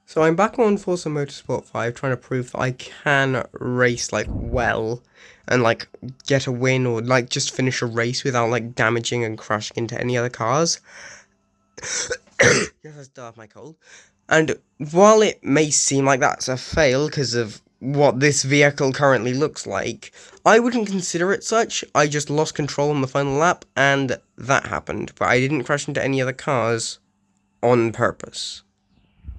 So I'm back on Forza Motorsport 5 trying to prove that I can race like well and like get a win or like just finish a race without like damaging and crashing into any other cars. Yes, I still have my cold. And while it may seem like that's a fail because of what this vehicle currently looks like, I wouldn't consider it such. I just lost control on the final lap and that happened, but I didn't crash into any other cars on purpose.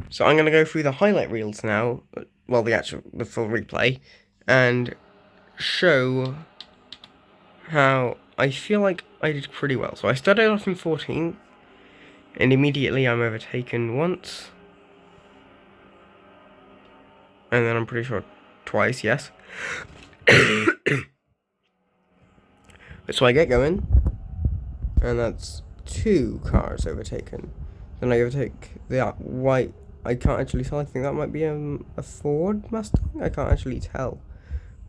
So I'm going to go through the highlight reels now, well, the full replay, and show how I feel like I did pretty well. So I started off in 14th, and immediately I'm overtaken once, and then I'm pretty sure twice, yes. So I get going, and that's 2 cars overtaken. Then I overtake the white. I can't actually tell. I think that might be a Ford Mustang. I can't actually tell.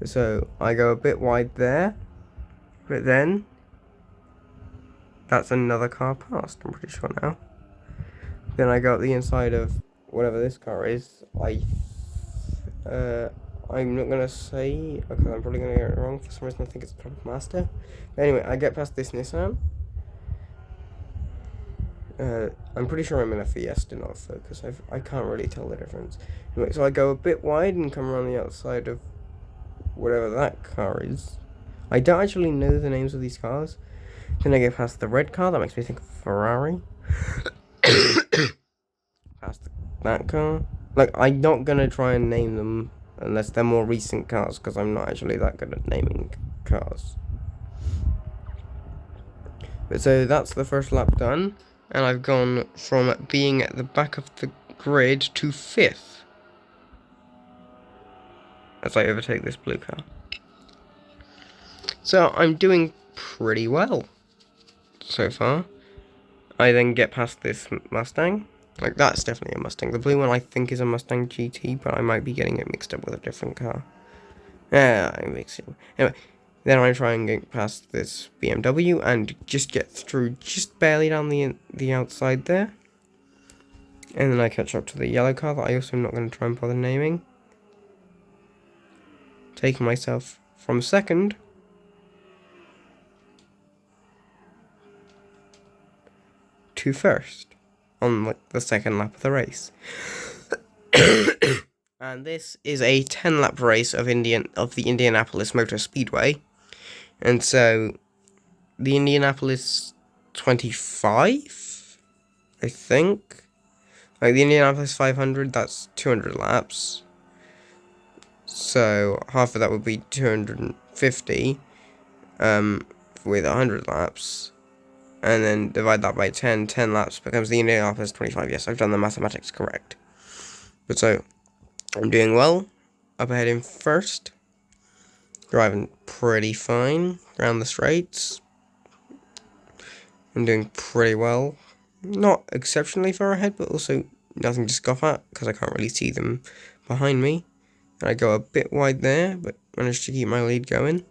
So I go a bit wide there, but then that's another car past. I'm pretty sure now. Then I go up the inside of whatever this car is. I'm not gonna say because I'm probably gonna get it wrong. For some reason, I think it's a Trump Master. But anyway, I get past this Nissan. I'm pretty sure I'm in a Fiesta, not a Focus. I can't really tell the difference. Anyway, so I go a bit wide and come around the outside of whatever that car is. I don't actually know the names of these cars. Then I get past the red car, that makes me think of Ferrari. Past that car. Like, I'm not gonna try and name them unless they're more recent cars, because I'm not actually that good at naming cars. But so that's the first lap done. And I've gone from being at the back of the grid to 5th as I overtake this blue car. So I'm doing pretty well so far. I then get past this Mustang. Like, that's definitely a Mustang. The blue one I think is a Mustang GT, but I might be getting it mixed up with a different car. Yeah, I'm mixing. Anyway. Then I try and get past this BMW and just get through just barely down the outside there. And then I catch up to the yellow car that I also am not going to try and bother naming. Taking myself from 2nd to 1st on like the 2nd lap of the race. And this is a 10-lap race of the Indianapolis Motor Speedway. And so, the Indianapolis 25, I think. Like, the Indianapolis 500, that's 200 laps. So, half of that would be 250, with 100 laps. And then divide that by 10 laps becomes the Indianapolis 25. Yes, I've done the mathematics correct. But so, I'm doing well. Up ahead in 1st. Driving pretty fine around the straights. I'm doing pretty well. Not exceptionally far ahead, but also nothing to scoff at, because I can't really see them behind me. And I go a bit wide there, but managed to keep my lead going.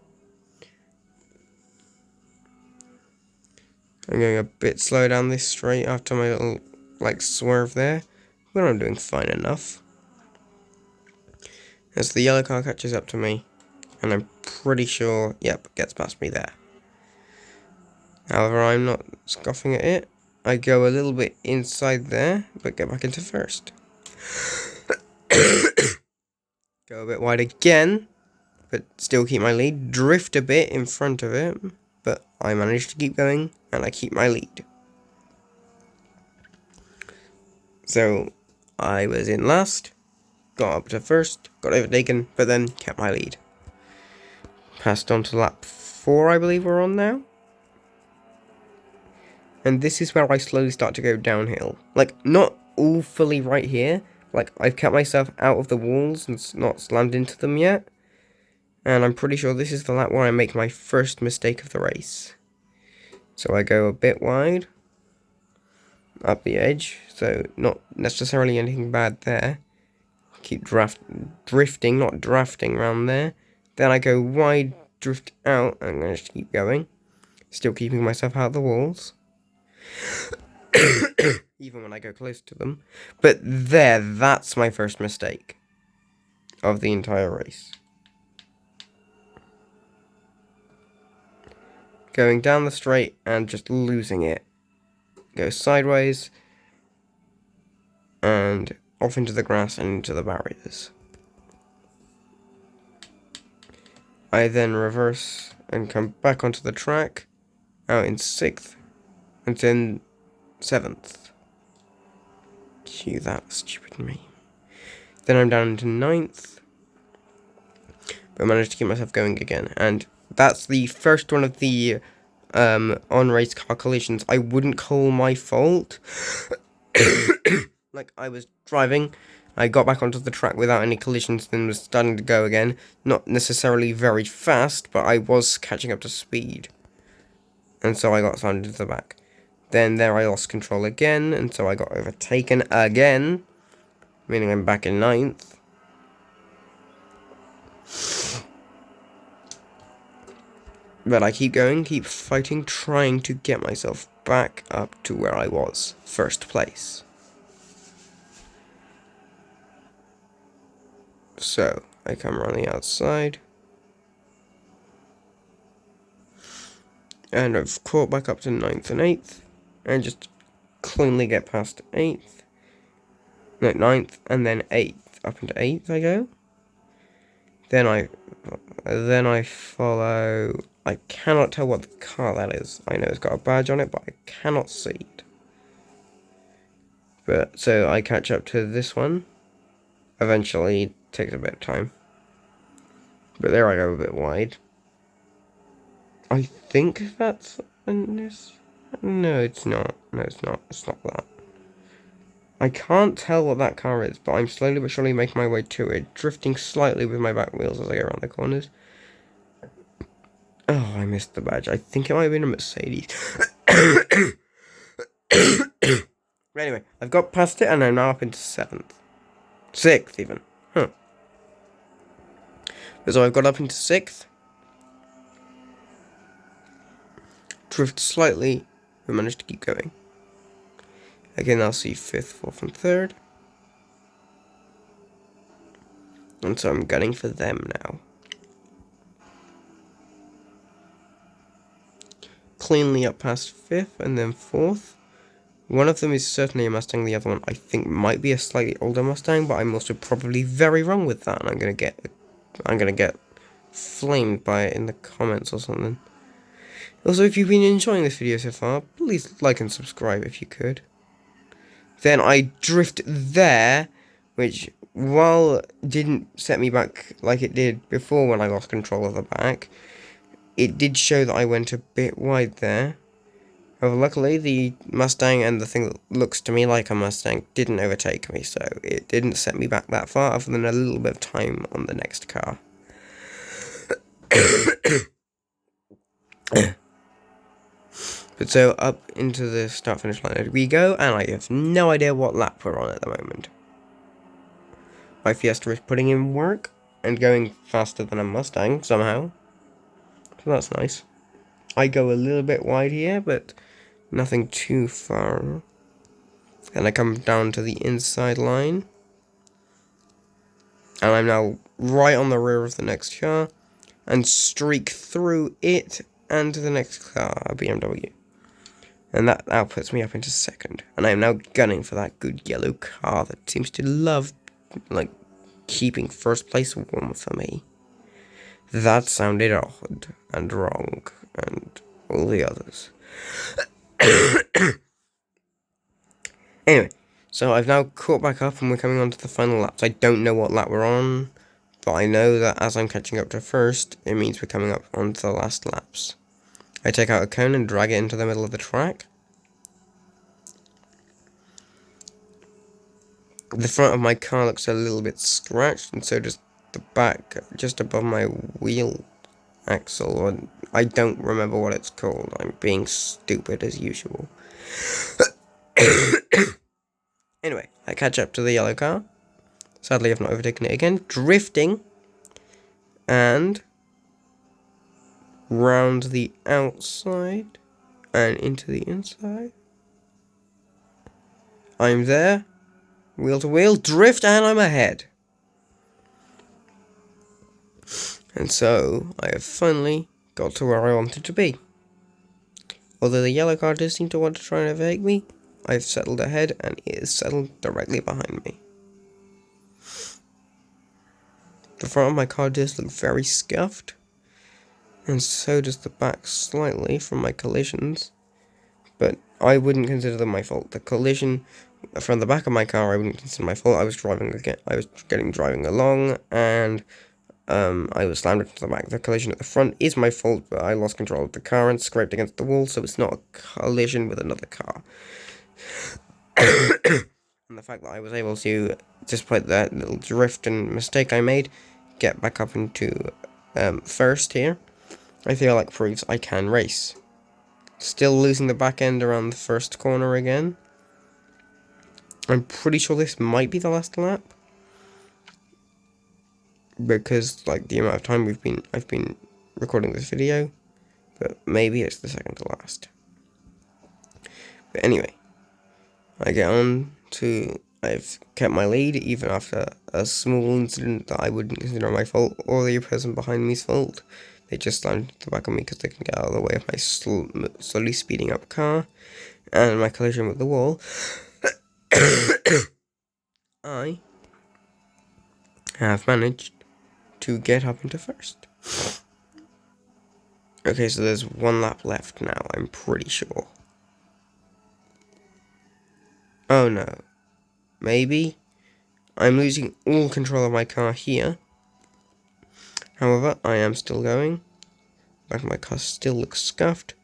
I'm going a bit slow down this straight after my little, like, swerve there. But I'm doing fine enough. As the yellow car catches up to me. And I'm pretty sure, yep, gets past me there. However, I'm not scoffing at it. I go a little bit inside there, but get back into 1st. Go a bit wide again, but still keep my lead. Drift a bit in front of it, but I manage to keep going, and I keep my lead. So, I was in last, got up to 1st, got overtaken, but then kept my lead. Passed on to lap 4, I believe we're on now. And this is where I slowly start to go downhill. Like, not all fully right here. Like, I've kept myself out of the walls and not slammed into them yet. And I'm pretty sure this is the lap where I make my first mistake of the race. So I go a bit wide. Up the edge. So, not necessarily anything bad there. Keep drifting, not drafting around there. Then I go wide, drift out, and I'm going to keep going. Still keeping myself out of the walls. even when I go close to them. But that's my first mistake of the entire race. Going down the straight and just losing it. Go sideways and off into the grass and into the barriers. I then reverse and come back onto the track, out in 6th, and then 7th. Gee, that was stupid of me. Then I'm down into 9th, but I managed to keep myself going again, and that's the first one of the on-race car collisions. I wouldn't call my fault. Like, I was driving, I got back onto the track without any collisions, then was starting to go again. Not necessarily very fast, but I was catching up to speed. And so I got slammed into the back. Then there I lost control again, and so I got overtaken again, meaning I'm back in 9th. But I keep going, keep fighting, trying to get myself back up to where I was, first place. So, I come around the outside, and I've caught back up to 9th and 8th, and just cleanly get past 8th, no, 9th, and then 8th, up into 8th I go. Then I follow, I cannot tell what the car that is. I know it's got a badge on it, but I cannot see it. But, so I catch up to this one. Eventually, it takes a bit of time. But there I go a bit wide. I think that's this. No, it's not. No, it's not. It's not that. I can't tell what that car is, but I'm slowly but surely making my way to it, drifting slightly with my back wheels as I go around the corners. Oh, I missed the badge. I think it might have been a Mercedes. Anyway, I've got past it and I'm now up into 7th. 6th even. Huh. So I've got up into 6th. Drift slightly, but managed to keep going. Again, I'll see 5th, 4th, and 3rd. And so I'm gunning for them now. Cleanly up past 5th and then 4th. One of them is certainly a Mustang, the other one I think might be a slightly older Mustang, but I'm also probably very wrong with that, and I'm gonna get flamed by it in the comments or something. Also, if you've been enjoying this video so far, please like and subscribe if you could. Then I drift there, which, while didn't set me back like it did before when I lost control of the back, it did show that I went a bit wide there. However, luckily, the Mustang and the thing that looks to me like a Mustang didn't overtake me, so it didn't set me back that far, other than a little bit of time on the next car. But so, up into the start-finish line we go, and I have no idea what lap we're on at the moment. My Fiesta is putting in work, and going faster than a Mustang, somehow. So that's nice. I go a little bit wide here, but nothing too far. And I come down to the inside line. And I'm now right on the rear of the next car. And streak through it and to the next car, a BMW. And that now puts me up into 2nd. And I am now gunning for that good yellow car that seems to love, like, keeping first place warm for me. That sounded odd and wrong, and all the others. Anyway, so I've now caught back up and we're coming on to the final laps. I don't know what lap we're on, but I know that as I'm catching up to first, it means we're coming up onto the last laps. I take out a cone and drag it into the middle of the track. The front of my car looks a little bit scratched, and so does the back, just above my wheel axle, or I don't remember what it's called. I'm being stupid as usual. Anyway, I catch up to the yellow car. Sadly, I've not overtaken it again. Drifting. And round the outside and into the inside. I'm there. Wheel to wheel, drift, and I'm ahead. And so, I have finally got to where I wanted to be. Although the yellow car does seem to want to try and overtake me, I've settled ahead and it is settled directly behind me. The front of my car does look very scuffed, and so does the back slightly from my collisions, but I wouldn't consider them my fault. The collision from the back of my car I wouldn't consider my fault. I was driving along, and I was slammed into the back. The collision at the front is my fault, but I lost control of the car and scraped against the wall, so it's not a collision with another car. And the fact that I was able to, despite that little drift and mistake I made, get back up into first here, I feel like proves I can race. Still losing the back end around the first corner again. I'm pretty sure this might be the last lap, because like the amount of time I've been recording this video, but maybe it's the second to last. But anyway, I get on to, I've kept my lead even after a small incident that I wouldn't consider my fault or the person behind me's fault. They just slammed the back of me because they can get out of the way of my slowly speeding up car and my collision with the wall. I have managed to get up into first. Okay, so there's one lap left now, I'm pretty sure. Oh no. Maybe? I'm losing all control of my car here. However, I am still going. Back of my car still looks scuffed.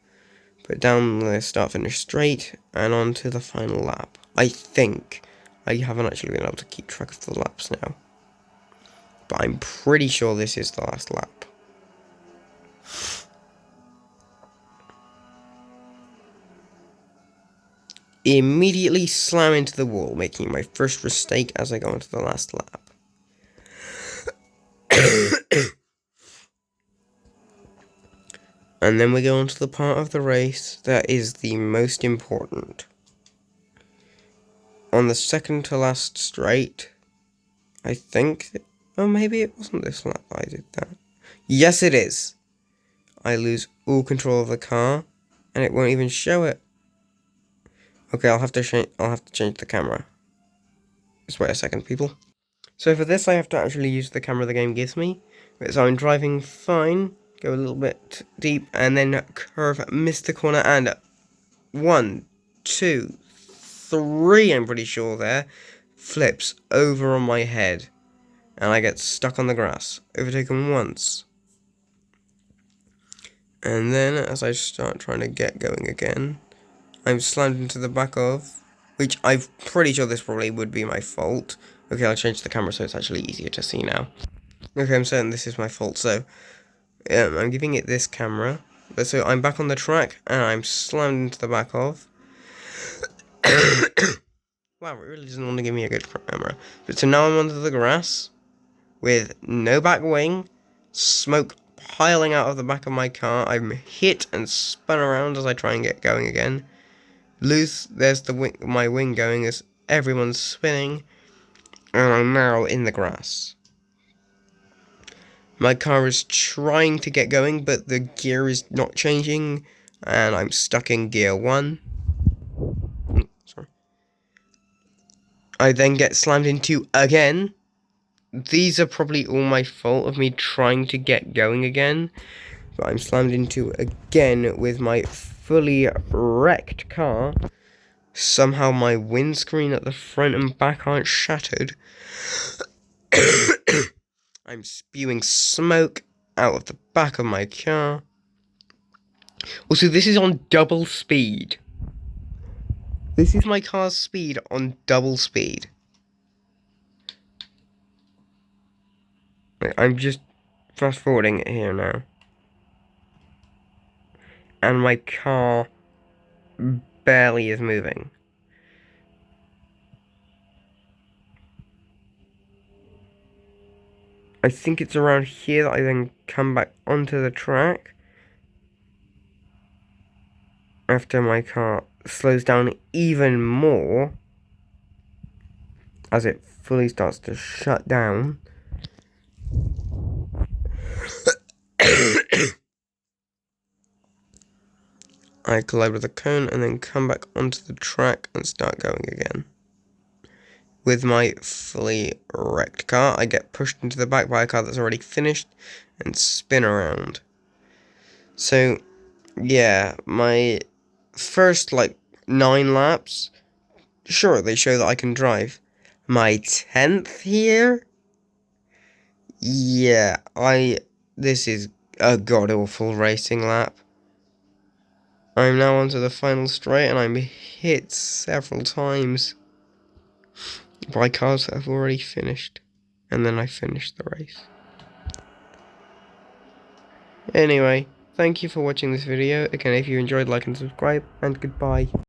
But down the start-finish straight and on to the final lap. I think. I haven't actually been able to keep track of the laps now. But I'm pretty sure this is the last lap. Immediately slam into the wall, making my first mistake as I go into the last lap. And then we go on to the part of the race that is the most important. On the second to last straight, I think, oh maybe it wasn't this lap I did that. Yes it is. I lose all control of the car, and it won't even show it. Okay, I'll have to change the camera. Just wait a second, people. So for this, I have to actually use the camera the game gives me. So I'm driving fine, go a little bit deep, and then curve, miss the corner, and 1, 2, 3, I'm pretty sure there, flips over on my head, and I get stuck on the grass, overtaken once. And then, as I start trying to get going again, I'm slammed into the back of, which I'm pretty sure this probably would be my fault. Okay, I'll change the camera so it's actually easier to see now. Okay, I'm certain this is my fault, so I'm giving it this camera. But so I'm back on the track, and I'm slammed into the back of. Wow, it really doesn't want to give me a good camera. But so now I'm under the grass, with no back wing, smoke piling out of the back of my car. I'm hit and spun around as I try and get going again. There's my wing going as everyone's spinning, and I'm now in the grass. My car is trying to get going, but the gear is not changing, and I'm stuck in gear 1. Sorry. I then get slammed into again. These are probably all my fault of me trying to get going again, but I'm slammed into again with my fully wrecked car. Somehow my windscreen at the front and back aren't shattered. I'm spewing smoke out of the back of my car. Also, this is on double speed. This is my car's speed on double speed. I'm just fast forwarding it here now. And my car barely is moving. I think it's around here that I then come back onto the track after my car slows down even more. as it fully starts to shut down. I collide with a cone and then come back onto the track and start going again. With my fully wrecked car, I get pushed into the back by a car that's already finished and spin around. So, yeah, my first, 9 laps, sure, they show that I can drive. My 10th here? Yeah, this is a god-awful racing lap. I'm now onto the final straight and I'm hit several times by cars that have already finished. And then I finished the race. Anyway, thank you for watching this video. Again, if you enjoyed, like and subscribe, and goodbye.